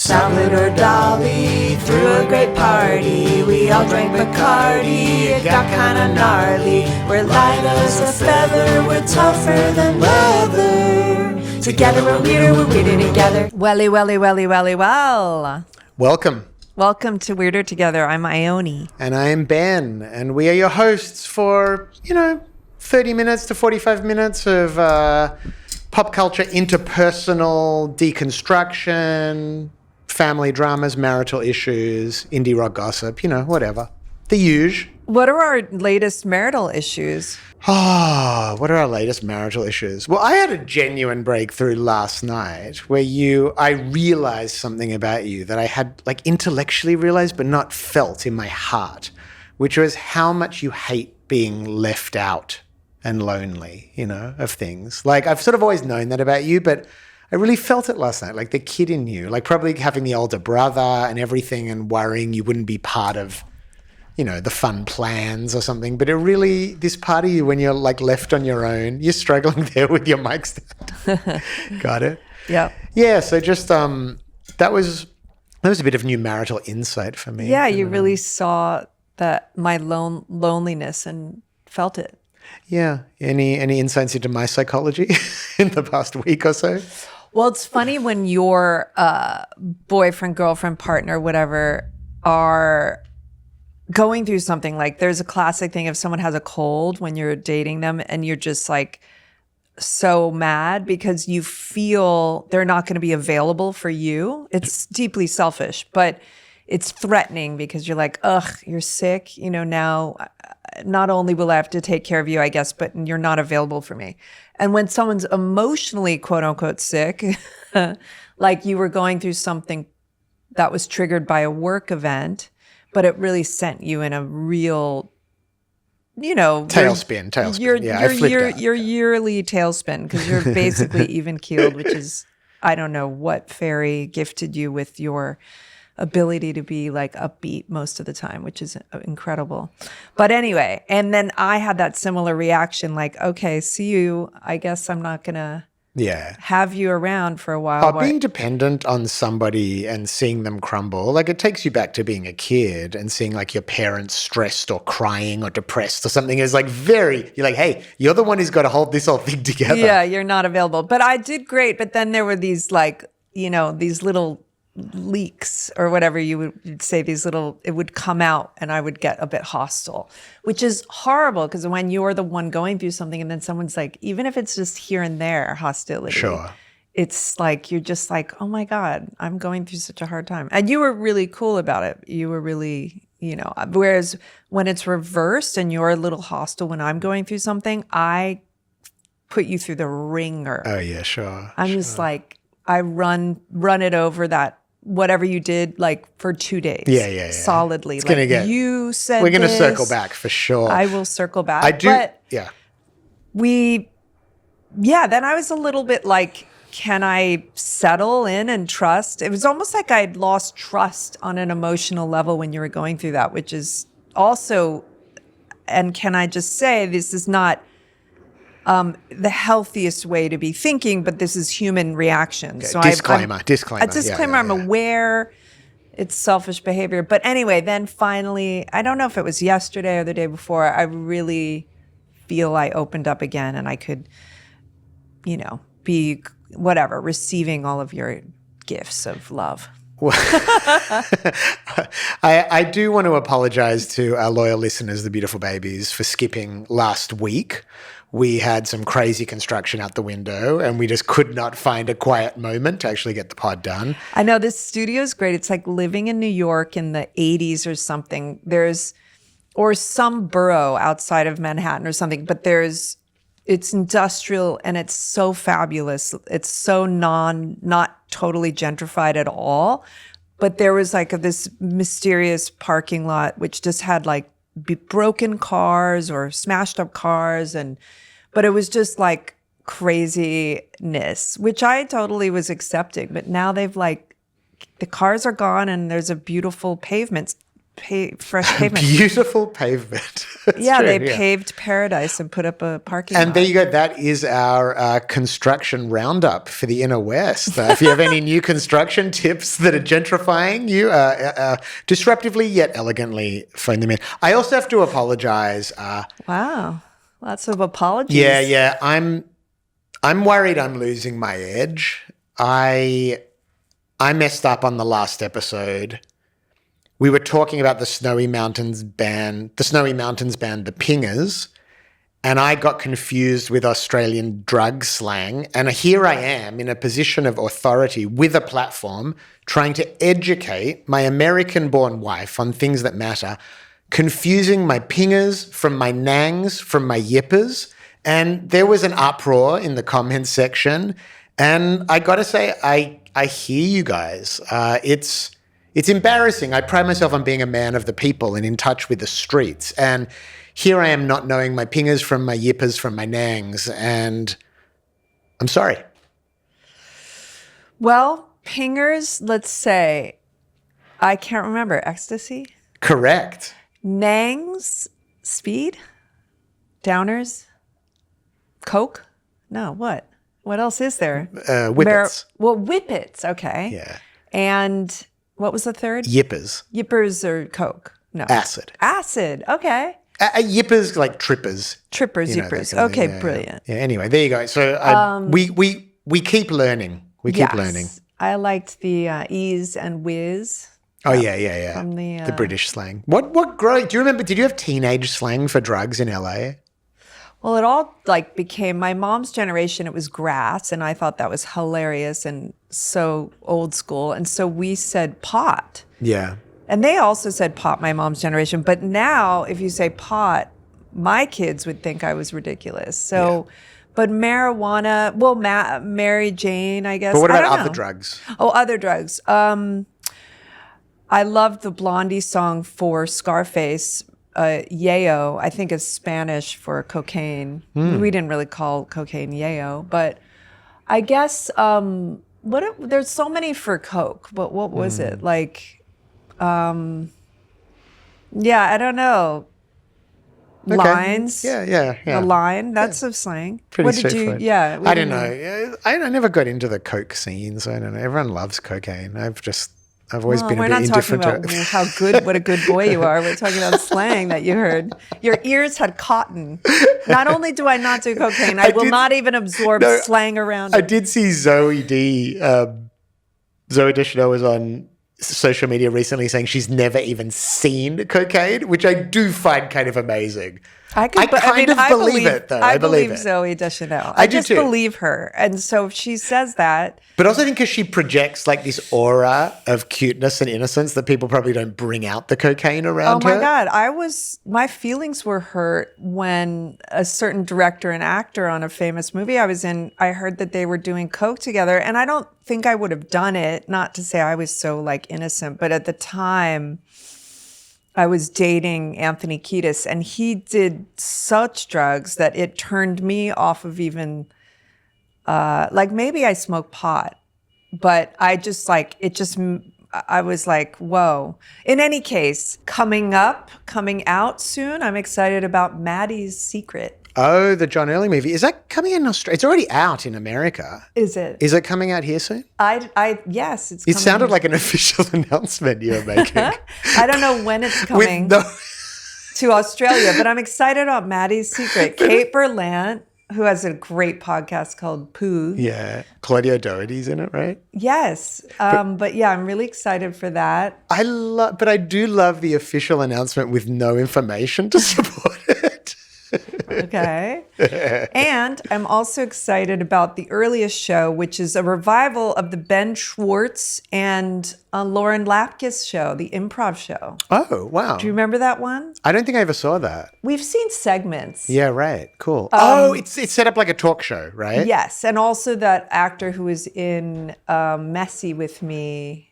Salad or Dolly, threw a great party. We all drank Bacardi, it got kinda gnarly. We're light as a feather, we're tougher than leather. Together we're weirder together. Welly, well. Welcome To Weirder Together. I'm Ione. And I'm Ben, and we are your hosts for, 30 minutes to 45 minutes of pop culture interpersonal deconstruction, family dramas, marital issues, indie rock gossip, whatever. The usual. What are our latest marital issues? What are our latest marital issues? Well, I had a genuine breakthrough last night where I realized something about you that I had intellectually realized but not felt in my heart, which was how much you hate being left out and lonely, of things. I've sort of always known that about you, but I really felt it last night, the kid in you, probably having the older brother and everything and worrying you wouldn't be part of the fun plans or something. But this part of you when you're left on your own, you're struggling there with your mic stand. Got it? Yeah. Yeah. So just, that was a bit of new marital insight for me. Yeah. You really saw my loneliness and felt it. Yeah. Any insights into my psychology in the past week or so? Well, it's funny when your boyfriend, girlfriend, partner, whatever, are going through something. There's a classic thing if someone has a cold when you're dating them and you're just so mad because you feel they're not going to be available for you. It's deeply selfish, but it's threatening because you're ugh, you're sick. Now not only will I have to take care of you, I guess, but you're not available for me. And when someone's emotionally, quote unquote, sick, you were going through something that was triggered by a work event, but it really sent you in a real, tailspin. Your yearly tailspin because you're basically even keeled, which is, I don't know what fairy gifted you with your ability to be upbeat most of the time, which is incredible. But anyway, and then I had that similar reaction, okay, see you. I guess I'm not gonna have you around for a while. Being dependent on somebody and seeing them crumble, it takes you back to being a kid and seeing your parents stressed or crying or depressed or something is you're hey, you're the one who's got to hold this whole thing together. Yeah, you're not available. But I did great. But then there were these these little leaks or whatever you would say, it would come out and I would get a bit hostile, which is horrible because when you're the one going through something and then someone's even if it's just here and there hostility, sure, it's you're just oh my God, I'm going through such a hard time. And you were really cool about it. You were really, whereas when it's reversed and you're a little hostile when I'm going through something, I put you through the ringer. Oh yeah, sure. I'm just I run it over that whatever you did for 2 days. Yeah. Solidly. It's gonna get, you said we're gonna this, circle back for sure. I will circle back. I do. But yeah. Then I was a little bit can I settle in and trust? It was almost I'd lost trust on an emotional level when you were going through that, which is also, and can I just say, this is not the healthiest way to be thinking, but this is human reaction. Okay. So disclaimer. A disclaimer. I'm aware it's selfish behavior. But anyway, then finally, I don't know if it was yesterday or the day before, I really feel I opened up again and I could, be receiving all of your gifts of love. I do want to apologize to our loyal listeners, the beautiful babies, for skipping last week. We had some crazy construction out the window and we just could not find a quiet moment to actually get the pod done. I know this studio is great. It's living in New York in the 80s or something. Or some borough outside of Manhattan or something, but it's industrial and it's so fabulous. It's so not totally gentrified at all. But there was this mysterious parking lot which just had broken cars or smashed up cars, but it was just craziness, which I totally was accepting. But now they've the cars are gone and there's a beautiful pavement fresh pavement. Beautiful pavement. It's Yeah, true, they paved paradise and put up a parking And lot. there you go. That is our construction roundup for the Inner West. If you have any new construction tips that are gentrifying you, disruptively yet elegantly, phone them in. I also have to apologize. Wow. Lots of apologies. Yeah. I'm worried I'm losing my edge. I messed up on the last episode. We were talking about the Snowy Mountains band, the Pingers, and I got confused with Australian drug slang. And here I am in a position of authority with a platform trying to educate my American-born wife on things that matter, confusing my Pingers from my Nangs from my Yippers. And there was an uproar in the comments section. And I got to say, I hear you guys. It's embarrassing. I pride myself on being a man of the people and in touch with the streets. And here I am not knowing my Pingers from my Yippers from my Nangs. And I'm sorry. Well, pingers, let's say, I can't remember. Ecstasy? Correct. Nangs? Speed? Downers? Coke? No, what? What else is there? Whippets. Whippets. Okay. Yeah. And what was the third? Yippers. Yippers or Coke? No. Acid. Acid. Okay. Yippers like trippers. Trippers, You know, yippers. that kind of Okay, thing. brilliant. Yeah. Anyway, there you go. So we keep learning. We keep learning. I liked the E's and whiz. Oh yeah. From the British slang. What growing? Do you remember? Did you have teenage slang for drugs in LA? Well, it all like became my mom's generation. It was grass, and I thought that was hilarious and so old school. And so we said pot, Yeah. and they also said pot. My mom's generation, but now if you say pot, my kids would think I was ridiculous. So, but marijuana, well, Mary Jane, I guess. But what I about don't other know. drugs? Oh, other drugs. I loved the Blondie song for Scarface. Yayo, I think is Spanish for cocaine. We didn't really call cocaine yayo, but I guess there's so many for Coke, but what was it? Like, I don't know. Okay. Lines. Yeah. The line, that's a slang. Pretty What did you, straightforward. yeah. I don't know. I never got into the Coke scene, so I don't know. Everyone loves cocaine. I've always been a We're bit not talking indifferent about what a good boy you are. We're talking about slang that you heard. Your ears had cotton. Not only do I not do cocaine, I will not even absorb slang around I it. did see Zooey Deschanel was on social media recently saying she's never even seen cocaine, which I do find kind of amazing. I believe it, though. I believe believe it. Zooey Deschanel. I I do just too. believe her. And so if she says that, But also think because she projects like this aura of cuteness and innocence that people probably don't bring out the cocaine around her. oh my God, my feelings were hurt when a certain director and actor on a famous movie I was in, I heard that they were doing coke together. And I don't think I would have done it, not to say I was so like innocent, but at the time I was dating Anthony Kiedis and he did such drugs that it turned me off of even, like maybe I smoked pot, but I just like, I was like, whoa. In any case, coming out soon, I'm excited about Maddie's Secret. Oh, the John Early movie. Is that coming in Australia? It's already out in America. Is it? Is it coming out here soon? Yes, it's It coming. sounded like an official announcement you were making. I don't know when it's coming to Australia, but I'm excited about Maddie's Secret. Kate Berlant, who has a great podcast called Pooh. Yeah. Claudia Doherty's in it, right? Yes. But yeah, I'm really excited for that. But I do love the official announcement with no information to support it. Okay. And I'm also excited about the earliest show, which is a revival of the Ben Schwartz and Lauren Lapkus show, the improv show. Oh, wow. Do you remember that one? I don't think I ever saw that. We've seen segments. Yeah, right. Cool. It's set up like a talk show, right? Yes. And also that actor who was in Messy with Me,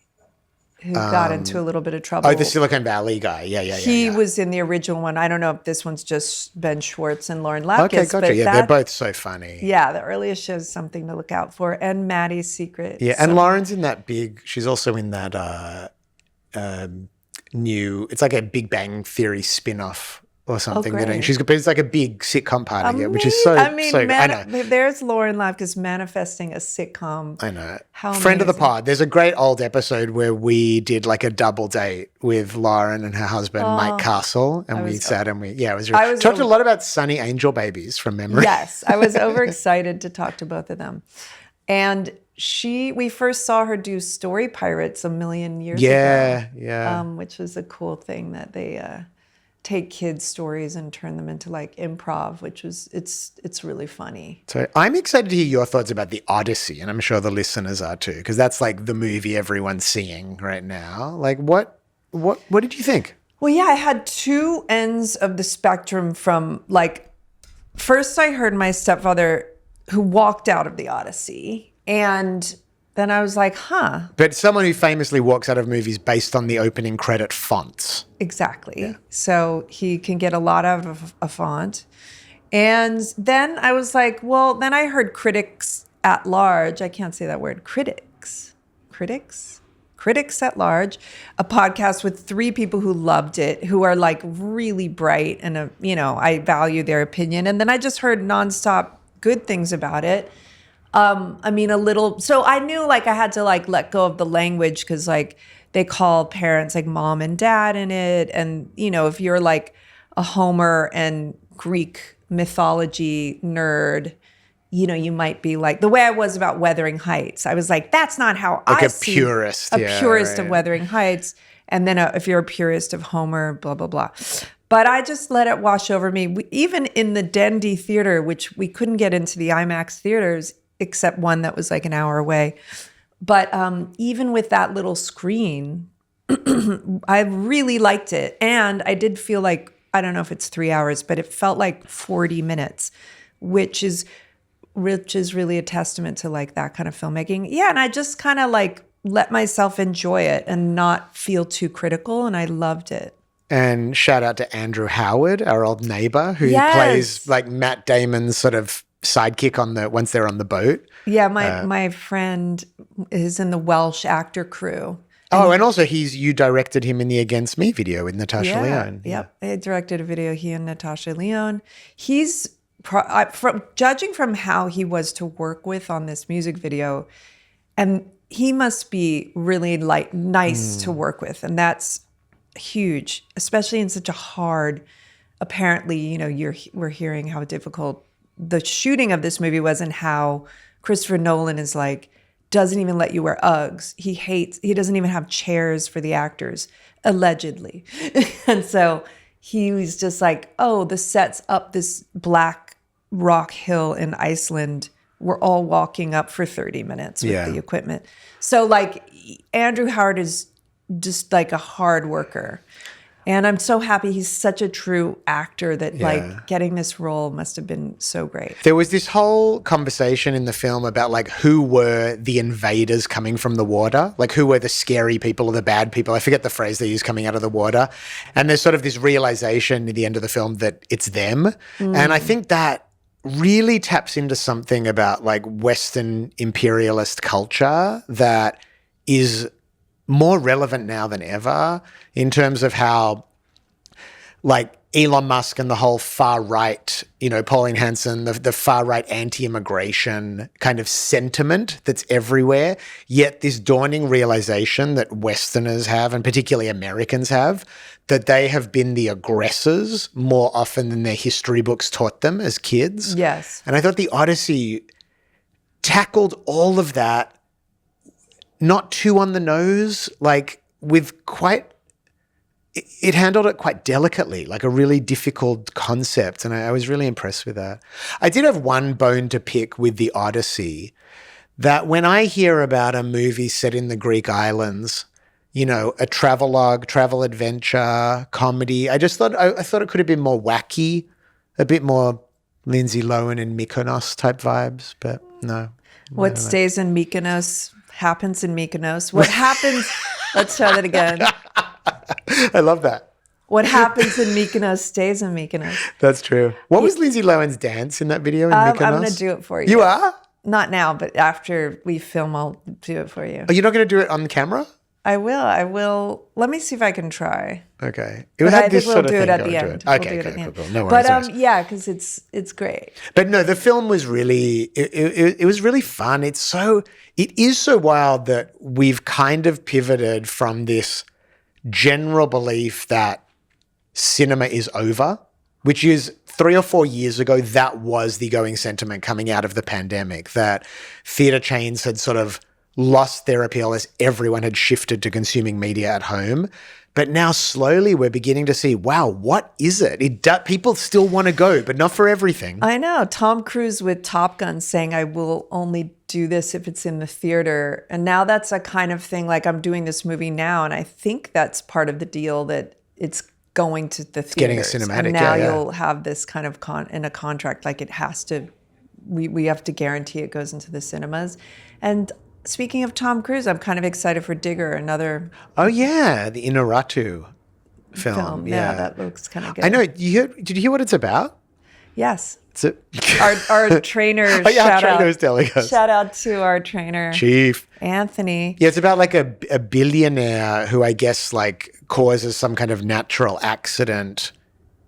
who got into a little bit of trouble. Oh, the Silicon Valley guy. Yeah. He was in the original one. I don't know if this one's just Ben Schwartz and Lauren Lapkus. Okay, gotcha. But Yeah, they're both so funny. Yeah, the earliest show is something to look out for. And Maddie's Secret. Yeah, and Lauren's in that big, she's also in that new. It's like a Big Bang Theory spin-off or something. great. It's like a big sitcom part of it, which is so. I know. There's Lauren Lapkus manifesting a sitcom. I know. How Friend of the amazing. pod. There's a great old episode where we did like a double date with Lauren and her husband Mike Castle, and we sat and it was really, talked a lot about Sunny Angel Babies from memory. Yes, I was overexcited to talk to both of them, and we first saw her do Story Pirates a million years ago. Yeah. Which was a cool thing that they take kids' stories and turn them into like improv, which was it's really funny. So I'm excited to hear your thoughts about the Odyssey, and I'm sure the listeners are too, because that's like the movie everyone's seeing right now. Like, what did you think? Well, yeah, I had two ends of the spectrum from like, first I heard my stepfather who walked out of the Odyssey, and then I was like, huh. But someone who famously walks out of movies based on the opening credit fonts. Exactly. Yeah. So he can get a lot out of a font. And then I was like, well, then I heard critics at large. I can't say that word. Critics at large, a podcast with 3 people who loved it, who are like really bright and, I value their opinion. And then I just heard nonstop good things about it. So I knew like I had to like let go of the language, because like they call parents like mom and dad in it. And, if you're like a Homer and Greek mythology nerd, you might be like, the way I was about Wuthering Heights. I was like, that's not how like I a see purist. A purist of Wuthering Heights. And then if you're a purist of Homer, blah, blah, blah. But I just let it wash over me. Even in the Dendy theater, which we couldn't get into the IMAX theaters, except one that was like an hour away. But even with that little screen, I really liked it. And I did feel like, I don't know if it's 3 hours, but it felt like 40 minutes, which is really a testament to like that kind of filmmaking. Yeah, and I just kind of like let myself enjoy it and not feel too critical, and I loved it. And shout out to Andrew Howard, our old neighbor, who plays like Matt Damon's sort of sidekick once they're on the boat. Yeah, my friend is in the Welsh actor crew. And also you directed him in the Against Me video with Natasha Lyonne. Yep, I directed a video, he and Natasha Lyonne. He's, judging from how he was to work with on this music video, and he must be really like nice to work with, and that's huge, especially in such a hard, apparently, we're hearing how difficult the shooting of this movie was, and how Christopher Nolan is like, doesn't even let you wear Uggs. He doesn't even have chairs for the actors, allegedly. And so he was just like, oh, the set's up this black rock hill in Iceland. We're all walking up for 30 minutes with the equipment. So like Andrew Howard is just like a hard worker. And I'm so happy he's such a true actor that like getting this role must have been so great. There was this whole conversation in the film about like who were the invaders coming from the water, like who were the scary people or the bad people. I forget the phrase they use, coming out of the water. And there's sort of this realization at the end of the film that it's them. And I think that really taps into something about like Western imperialist culture that is more relevant now than ever, in terms of how like Elon Musk and the whole far right, Pauline Hanson, the far right anti-immigration kind of sentiment that's everywhere, yet this dawning realization that Westerners have, and particularly Americans have, that they have been the aggressors more often than their history books taught them as kids. Yes. And I thought the Odyssey tackled all of that, not too on the nose, like with it handled it quite delicately, like a really difficult concept. And I was really impressed with that. I did have one bone to pick with the Odyssey, that when I hear about a movie set in the Greek islands, a travelogue, travel adventure, comedy, I thought it could have been more wacky, a bit more Lindsay Lohan and Mykonos type vibes, but no. What stays in Mykonos happens in Mykonos. What happens, let's try that again. I love that. What happens in Mykonos stays in Mykonos. That's true. What was Lindsay Lohan's dance in that video in Mykonos? I'm going to do it for you. You are? Not now, but after we film, I'll do it for you. Are you not going to do it on camera? I will. Let me see if I can try. Okay. But I think we'll do thing it at going the to end. it. We'll Okay, do it okay, at the end. cool. No worries. But yeah, because it's great. But no, the film was really, it was really fun. It is so wild that we've kind of pivoted from this general belief that cinema is over, which is 3 or 4 years ago, that was the going sentiment coming out of the pandemic, that theater chains had sort of lost their appeal as everyone had shifted to consuming media at home. But now slowly we're beginning to see, wow, what is it? People still want to go, but not for everything. I know. Tom Cruise with Top Gun saying, I will only do this if it's in the theater. And now that's a kind of thing, like I'm doing this movie now, and I think that's part of the deal, that it's going to the theaters. Getting a cinematic, and now yeah. you'll have this kind of in a contract, like it has to, we have to guarantee it goes into the cinemas. And speaking of Tom Cruise, I'm kind of excited for Digger, another Oh yeah, the Inarritu film. Yeah, that looks kind of good. I know. Did you hear what it's about? Yes. It's a Our trainer, Oh, yeah, our trainer was telling us. Shout out to our trainer, Chief Anthony. Yeah, it's about like a billionaire who I guess like causes some kind of natural accident,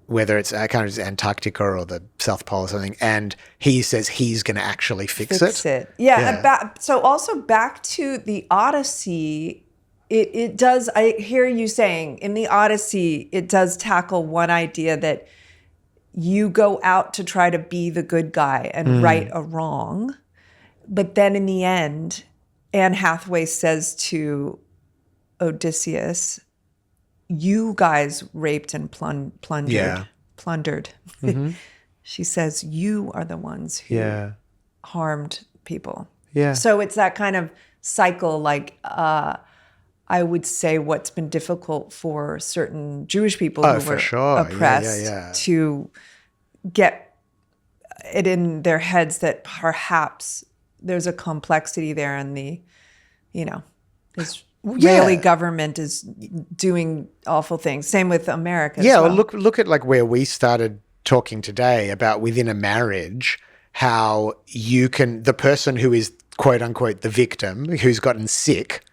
whether it's kind of Antarctica or the South Pole or something, and he says he's going to actually fix it. Yeah. So also back to the Odyssey, it does, I hear you saying, in the Odyssey, it does tackle one idea that you go out to try to be the good guy and right a wrong. But then in the end, Anne Hathaway says to Odysseus, you guys raped and plundered. Yeah. Plundered. She says, you are the ones who harmed people. Yeah. So it's that kind of cycle, like I would say what's been difficult for certain Jewish people who were oppressed to get it in their heads that perhaps there's a complexity there in the, Israeli government is doing awful things. Same with America. Yeah, as well. well, look at like where we started talking today about within a marriage, how the person who is quote unquote the victim, who's gotten sick,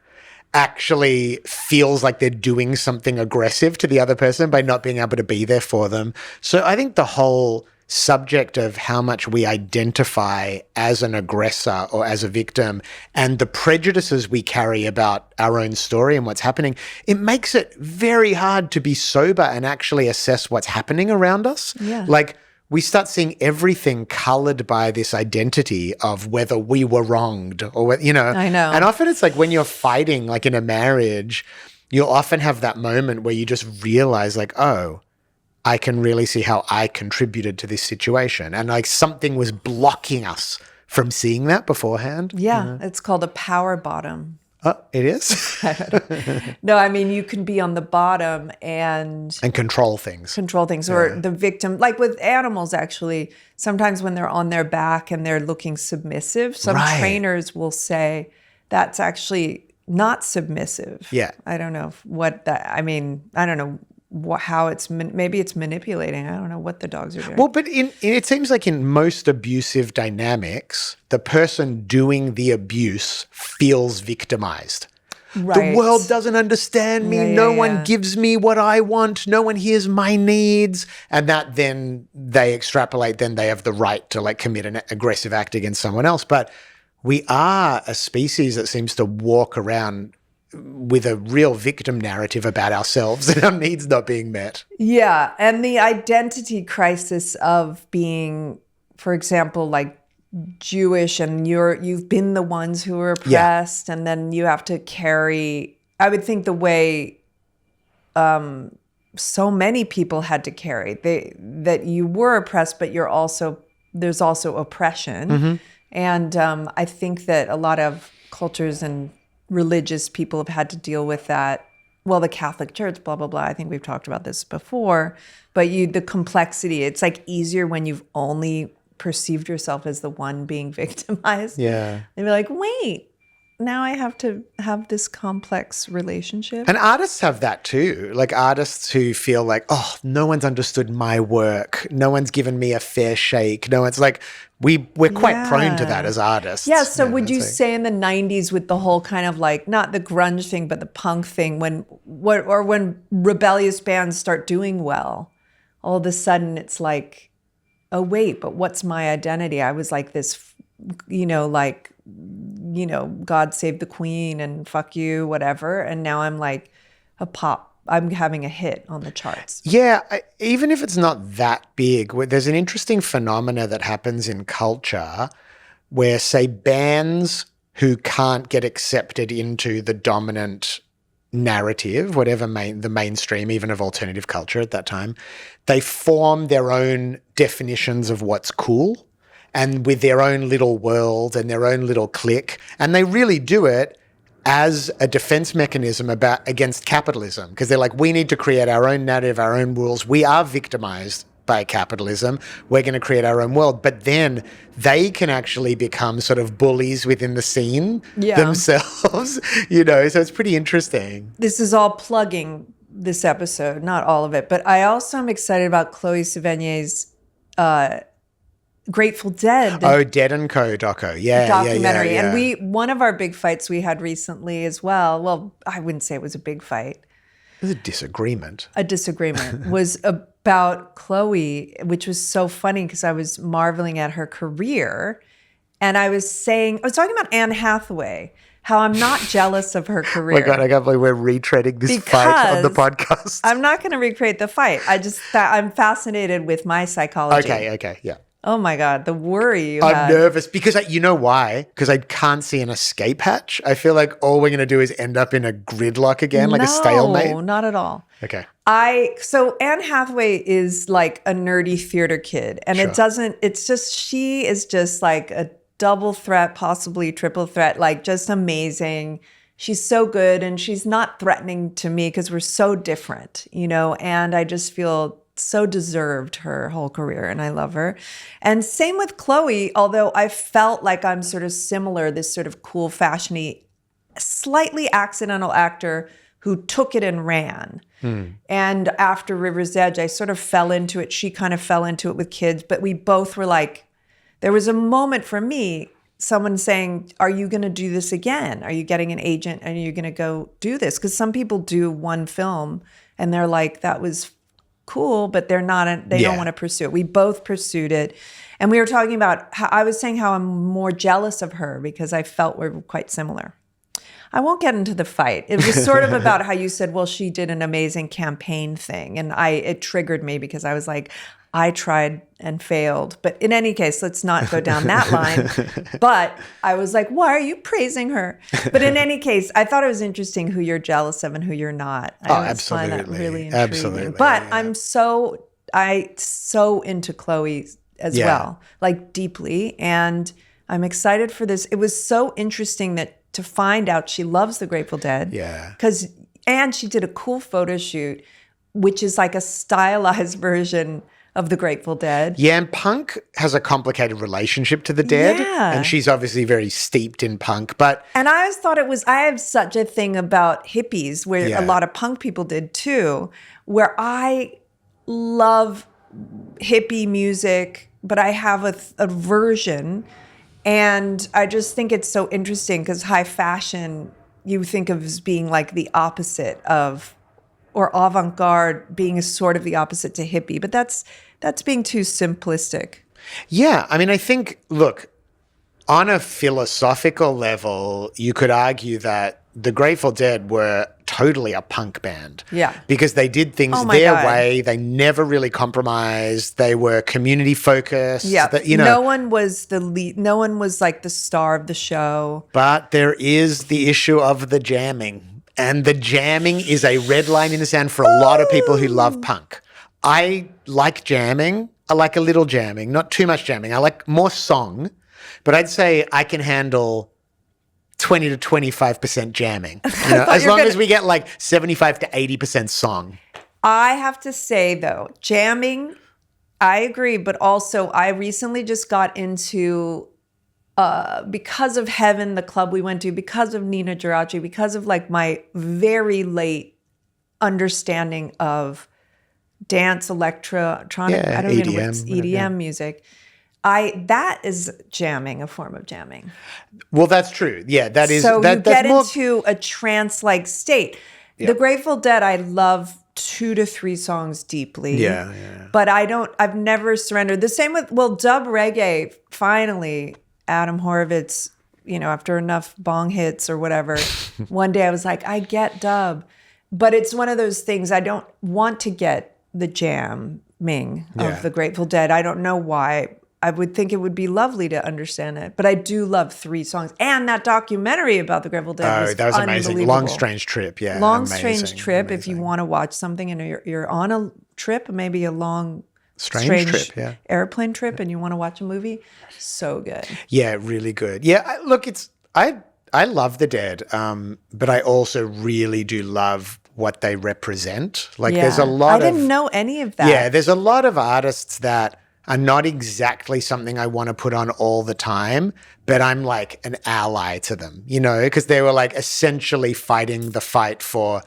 actually feels like they're doing something aggressive to the other person by not being able to be there for them. So I think the whole subject of how much we identify as an aggressor or as a victim and the prejudices we carry about our own story and what's happening, it makes it very hard to be sober and actually assess what's happening around us. Yeah. Like we start seeing everything colored by this identity of whether we were wronged or, I know. And often it's like when you're fighting, like in a marriage, you'll often have that moment where you just realize like, oh, I can really see how I contributed to this situation. And like something was blocking us from seeing that beforehand. Yeah, it's called a power bottom. Oh, it is? No, I mean, you can be on the bottom and control things. Or the victim, like with animals, actually, sometimes when they're on their back and they're looking submissive, some trainers will say that's actually not submissive. Yeah. I don't know I don't know how it's, maybe it's manipulating. I don't know what the dogs are doing. Well, but it seems like in most abusive dynamics, the person doing the abuse feels victimized. Right. The world doesn't understand me. No one gives me what I want. No one hears my needs. And that then they extrapolate, then they have the right to like commit an aggressive act against someone else. But we are a species that seems to walk around with a real victim narrative about ourselves and our needs not being met. Yeah. And the identity crisis of being, for example, like Jewish and you've been the ones who were oppressed and then you have to carry, I would think the way so many people had to carry, that you were oppressed, but there's also oppression. And I think that a lot of cultures and religious people have had to deal with that. Well, the Catholic Church, blah, blah, blah. I think we've talked about this before. But the complexity, it's like easier when you've only perceived yourself as the one being victimized. Yeah. And be like, wait, now I have to have this complex relationship. And artists have that too. Like artists who feel like, oh, no one's understood my work. No one's given me a fair shake. No one's like, we're quite prone to that as artists. Yeah. So would it's you like- say in the 90s with the whole kind of like, not the grunge thing, but the punk thing, when rebellious bands start doing well, all of a sudden it's like, oh, wait, but what's my identity? I was like this, God Save the Queen and fuck you, whatever. And now I'm like I'm having a hit on the charts. Yeah, even if it's not that big, there's an interesting phenomena that happens in culture where, say, bands who can't get accepted into the dominant narrative, whatever the mainstream, even of alternative culture at that time, they form their own definitions of what's cool and with their own little world and their own little clique. And they really do it as a defense mechanism against capitalism, because they're like, we need to create our own narrative, our own rules. We are victimized by capitalism. We're going to create our own world. But then they can actually become sort of bullies within the scene themselves, so it's pretty interesting. This is all plugging this episode, not all of it. But I also am excited about Chloe Sevigny's Grateful Dead. Dead and Co. documentary. Yeah. And one of our big fights we had recently as well, I wouldn't say it was a big fight. It was a disagreement. Was about Chloe, which was so funny because I was marveling at her career. And I was talking about Anne Hathaway, how I'm not jealous of her career. Oh my God, I can't believe we're retreading this fight on the podcast. I'm not going to recreate the fight. I'm fascinated with my psychology. Okay, yeah. Oh my God, the worry you I'm had. nervous because you know why? Because I can't see an escape hatch. I feel like all we're going to do is end up in a gridlock again, like a stalemate. No, not at all. Okay. So Anne Hathaway is like a nerdy theater kid. And she is just like a double threat, possibly triple threat, like just amazing. She's so good and she's not threatening to me because we're so different, and I just feel so deserved her whole career and I love her. And same with Chloe, although I felt like I'm sort of similar, this sort of cool, fashiony, slightly accidental actor who took it and ran. And after River's Edge, I sort of fell into it. She kind of fell into it with kids, but we both were like, there was a moment for me, someone saying, are you going to do this again? Are you getting an agent and are you going to go do this? Because some people do one film and they're like, that was cool, but they don't want to pursue it. We both pursued it. And we were talking about how I was saying how I'm more jealous of her because I felt we're quite similar. I won't get into the fight. It was sort of about how you said, well, she did an amazing campaign thing. And it triggered me because I was like, I tried and failed. But in any case, let's not go down that line. But I was like, why are you praising her? But in any case, I thought it was interesting who you're jealous of and who you're not. I always find that really intriguing. Absolutely. But I'm so into Chloe as well, like deeply. And I'm excited for this. It was so interesting to find out she loves the Grateful Dead. Yeah. And she did a cool photo shoot, which is like a stylized version of the Grateful Dead. Yeah, and punk has a complicated relationship to the dead. Yeah. And she's obviously very steeped in punk. And I always thought I have such a thing about hippies where a lot of punk people did too, where I love hippie music, but I have a version. And I just think it's so interesting because high fashion, you think of as being like the opposite of, or avant-garde being a sort of the opposite to hippie. But that's being too simplistic. Yeah. I mean, I think, look, on a philosophical level, you could argue that the Grateful Dead were totally a punk band. Yeah. Because they did things their way. They never really compromised. They were community focused. Yeah. No one was the lead. No one was like the star of the show. But there is the issue of the jamming. And the jamming is a red line in the sand for a lot of people who love punk. I like jamming. I like a little jamming, not too much jamming. I like more song. But I'd say I can handle 20 to 25% jamming. As long as we get like 75 to 80% song. I have to say, though, jamming, I agree. But also, I recently just got into because of Heaven, the club we went to, because of Nina Geraci, because of like my very late understanding of dance, electronic, Yeah, I don't even know EDM, what's whatever, yeah. EDM music. That is jamming, a form of jamming. Well, that's true. Yeah, that is. So you that's get more, into a trance-like state. The Grateful Dead, I love 2 to 3 songs deeply. Yeah. But I've never surrendered. The same with, dub reggae, finally, Adam Horovitz, after enough bong hits or whatever, one day I was like, I get dub. But it's one of those things, I don't want to get the jamming of the Grateful Dead. I don't know why. I would think it would be lovely to understand it. But I do love 3 songs. And that documentary about the Grateful Dead was that was amazing. unbelievable. Long Strange Trip, yeah. Long amazing, Strange Trip, amazing. if you want to watch something and you're on a trip, maybe a long, Strange trip, yeah. airplane trip, and you want to watch a movie, so good. Yeah, really good. Yeah, look, I love the Dead, but I also really do love what they represent. Like, there's a lot I didn't know any of that. Yeah, there's a lot of artists that are not exactly something I want to put on all the time, but I'm like an ally to them, because they were like essentially fighting the fight for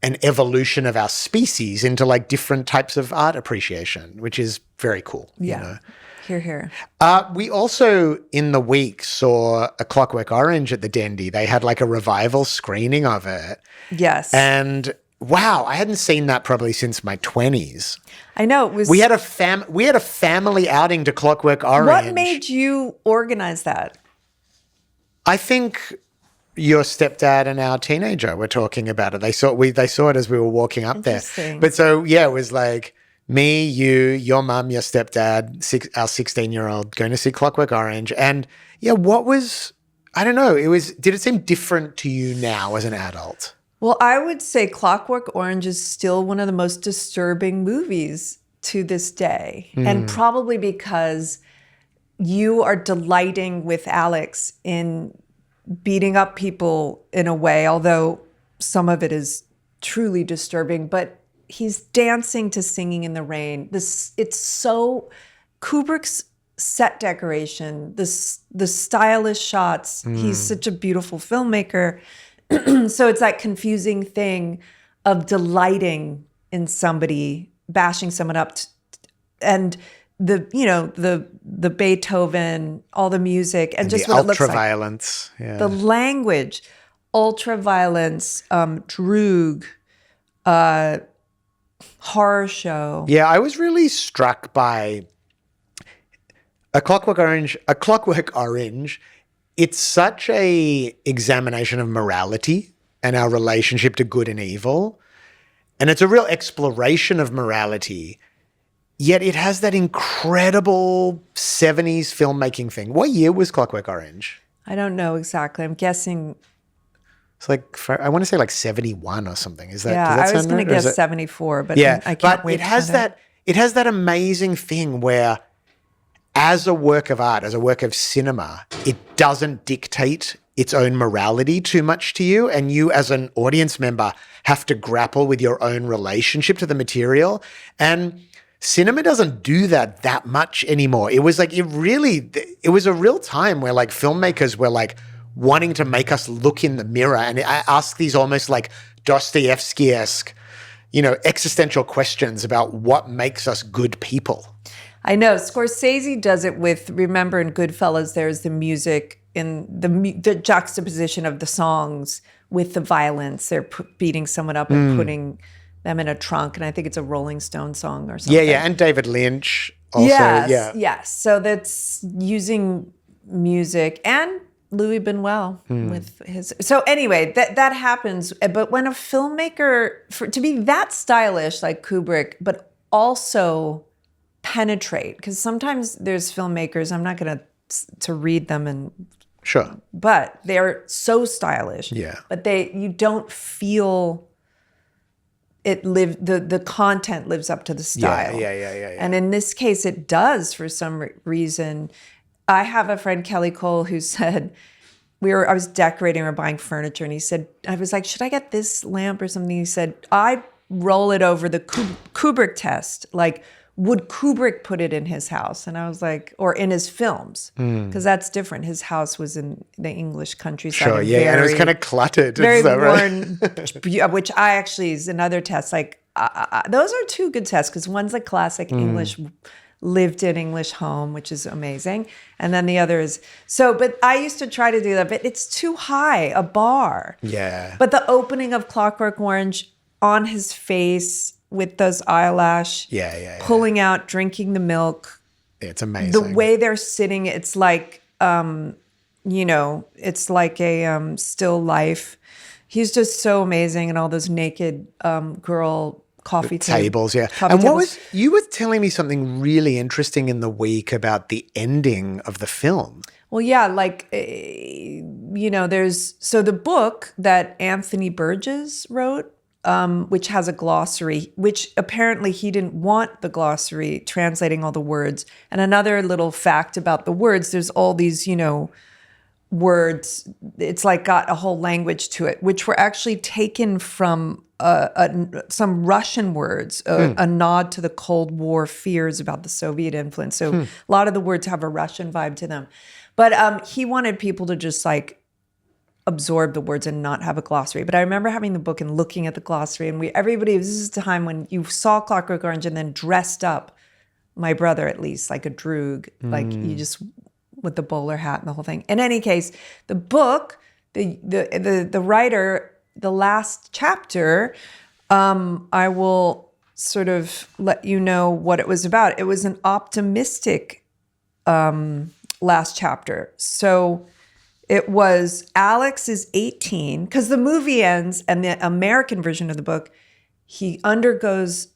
an evolution of our species into like different types of art appreciation, which is very cool. Yeah. Here. We also in the week saw A Clockwork Orange at the Dendy. They had like a revival screening of it. Yes. And wow, I hadn't seen that probably since my 20s. I know it was. We had a family outing to Clockwork Orange. What made you organize that? I think your stepdad and our teenager were talking about it. They saw it as we were walking up there. But so yeah, it was like me, you, your mum, your stepdad, our 16-year-old going to see Clockwork Orange. And yeah, I don't know, did it seem different to you now as an adult? Well, I would say Clockwork Orange is still one of the most disturbing movies to this day. And probably because you are delighting with Alex in beating up people in a way, although some of it is truly disturbing, but he's dancing to Singing in the Rain. It's so Kubrick's set decoration, the stylish shots. He's such a beautiful filmmaker. So it's that confusing thing of delighting in somebody, bashing someone up, and the Beethoven, all the music, and just the what it looks like. ultra-violence. Yeah. The language, ultra-violence, Droog, horror show. Yeah, I was really struck by A Clockwork Orange. It's such a examination of morality and our relationship to good and evil. And it's a real exploration of morality. Yet it has that incredible 70s filmmaking thing. What year was Clockwork Orange? I don't know exactly. I'm guessing. It's like, I want to say like 71 or something. Is that? Yeah, does that I was sound going to right? guess 74, but Yeah, I can't wait. It has that amazing thing where, as a work of art, as a work of cinema, it doesn't dictate its own morality too much to you, and you as an audience member have to grapple with your own relationship to the material. And cinema doesn't do that much anymore. It was like, it was a real time where like filmmakers were like wanting to make us look in the mirror and ask these almost like Dostoevsky-esque, existential questions about what makes us good people. I know. Scorsese does it with, remember in Goodfellas, there's the music in the juxtaposition of the songs with the violence. They're beating someone up and putting them in a trunk. And I think it's a Rolling Stone song or something. Yeah. And David Lynch also. Yes. So that's using music, and Louis Buñuel with his. So anyway, that happens. But when a filmmaker, to be that stylish like Kubrick, but also penetrate, because sometimes there's filmmakers, I'm not going to read them, and sure, but they're so stylish. Yeah. But you don't feel it the content lives up to the style. Yeah. And in this case, it does for some reason. I have a friend, Kelly Cole, who said, I was decorating or buying furniture, and he said, I was like, should I get this lamp or something? He said, I roll it over the Kubrick test. Like, would Kubrick put it in his house? And I was like, or in his films, because that's different. His house was in the English countryside. Sure, yeah, and it was kind of cluttered. Very so, worn, which I actually is another test. Like those are two good tests, because one's a classic English, lived in English home, which is amazing. And then the other is, but I used to try to do that, but it's too high a bar. Yeah. But the opening of Clockwork Orange on his face, with those eyelash, pulling out, drinking the milk. It's amazing. The way they're sitting, it's like, it's like a still life. He's just so amazing, and all those naked girl coffee tables. Yeah. Coffee and tables. You were telling me something really interesting in the week about the ending of the film. Well, yeah, like, there's, so the book that Anthony Burgess wrote, which has a glossary, which apparently he didn't want the glossary translating all the words. And another little fact about the words, there's all these, words. It's like got a whole language to it, which were actually taken from some Russian words, a nod to the Cold War fears about the Soviet influence. So a lot of the words have a Russian vibe to them. But he wanted people to just like absorb the words and not have a glossary. But I remember having the book and looking at the glossary, and this is the time when you saw Clockwork Orange and then dressed up, my brother at least, like a droog, like you just, with the bowler hat and the whole thing. In any case, the book, the writer, the last chapter, I will sort of let you know what it was about. It was an optimistic last chapter. So it was Alex is 18, because the movie ends, and the American version of the book, he undergoes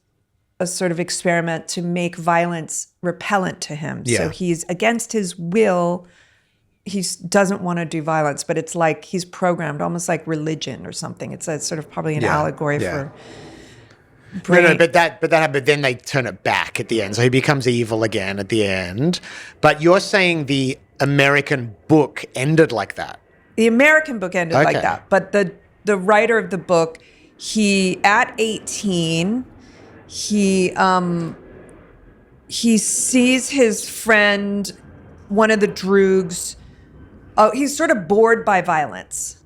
a sort of experiment to make violence repellent to him. Yeah. So he's against his will. He doesn't want to do violence, but it's like he's programmed, almost like religion or something. It's a sort of probably an allegory for brain. No, but then they turn it back at the end. So he becomes evil again at the end. But you're saying the American book ended like that. The American book ended like that. But the writer of the book, he, at 18, he sees his friend, one of the droogs. Oh, he's sort of bored by violence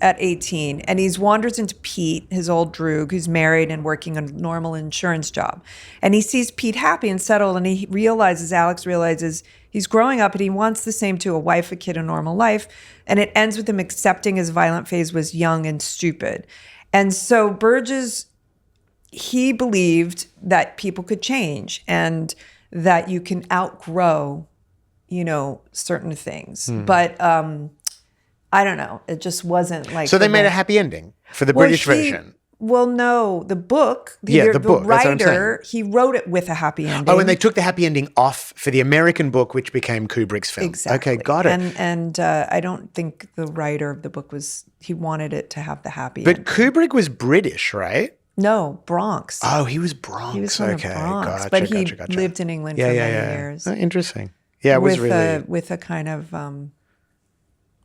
at 18, and he wanders into Pete, his old droog, who's married and working a normal insurance job. And he sees Pete happy and settled, and Alex realizes he's growing up and he wants the same to a wife, a kid, a normal life. And it ends with him accepting his violent phase was young and stupid. And so Burgess, he believed that people could change and that you can outgrow, certain things. But I don't know. It just wasn't like. So they made a happy ending for the British version. Well, no, the book. The book. Writer, he wrote it with a happy ending. Oh, and they took the happy ending off for the American book, which became Kubrick's film. Exactly. Okay, got it. And I don't think the writer of the book he wanted it to have the happy ending. But Kubrick was British, right? No, Bronx. Oh, he was Bronx. He was from the Bronx, Gotcha, but he gotcha. lived in England for many years. Oh, interesting. Yeah, it was really with a kind of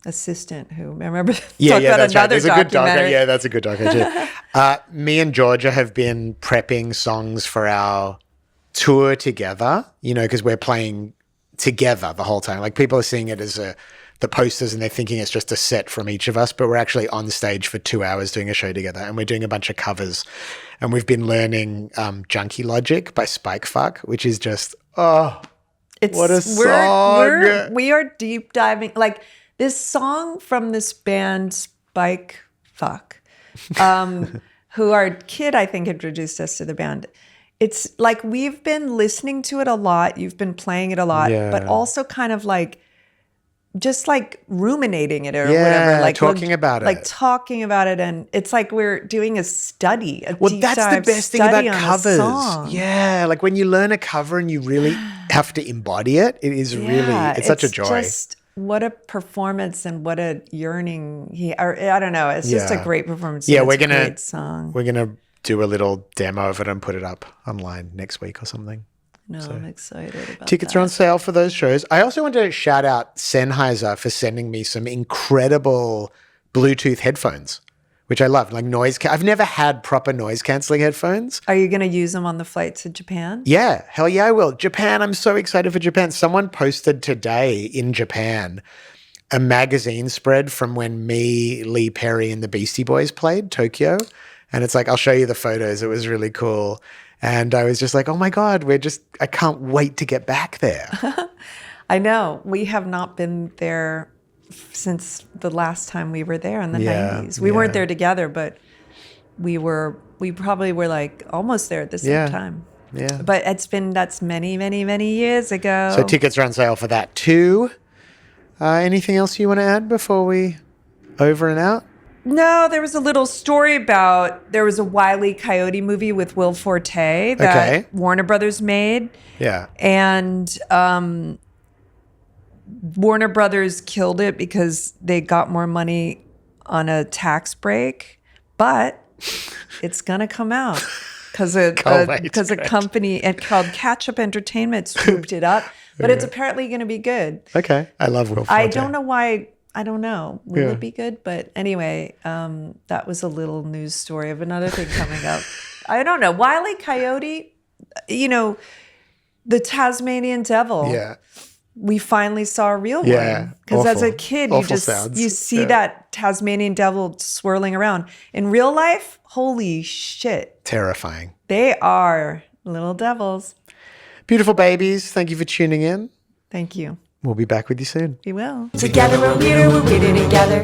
assistant who I remember that's about right. another There's a good documentary. Yeah, that's a good documentary. Me and Georgia have been prepping songs for our tour together, because we're playing together the whole time. Like, people are seeing it as the posters and they're thinking it's just a set from each of us, but we're actually on stage for 2 hours doing a show together, and we're doing a bunch of covers. And we've been learning Junkie Logic by Spikefuck, which is just, what a song. We are deep diving. Like, this song from this band, Spikefuck, who our kid, I think, introduced us to the band. It's like we've been listening to it a lot. You've been playing it a lot, but also kind of like, just like ruminating it or whatever. Like talking about it. Like talking about it. And it's like we're doing a study, a deep that's dive the best thing about covers. Song. Yeah, like when you learn a cover and you really have to embody it, it is it's such a joy. Just, what a performance and what a yearning I don't know. It's just a great performance. Yeah, we're gonna great song. We're gonna do a little demo of it and put it up online next week or something. No, I'm excited about Tickets that. are on sale for those shows. I also want to shout out Sennheiser for sending me some incredible Bluetooth headphones, which I love. Like I've never had proper noise canceling headphones. Are you going to use them on the flight to Japan? Yeah, hell yeah, I will. Japan, I'm so excited for Japan. Someone posted today in Japan a magazine spread from when me, Lee Perry, and the Beastie Boys played Tokyo. And it's like, I'll show you the photos. It was really cool. And I was just like, oh my God, I can't wait to get back there. I know. We have not been there since the last time we were there in the 90s. We weren't there together, but we probably were like almost there at the same time. Yeah. But that's many, many, many years ago. So tickets are on sale for that too. Anything else you want to add before we over and out? No, there was a little story there was a Wile E. Coyote movie with Will Forte that Warner Brothers made. Yeah. And Warner Brothers killed it because they got more money on a tax break, but it's gonna come out because a company called Catch Up Entertainment swooped it up. But it's apparently going to be good. Okay, I love Will Forte. I don't know why. I don't know. Will it be good? But anyway, that was a little news story of another thing coming up. I don't know. Wile E. Coyote, the Tasmanian Devil. Yeah. We finally saw a real one. Because as a kid, you see that Tasmanian Devil swirling around. In real life, holy shit. Terrifying. They are little devils. Beautiful babies. Thank you for tuning in. Thank you. We'll be back with you soon. We will. Together we're weirder, we're weirder together.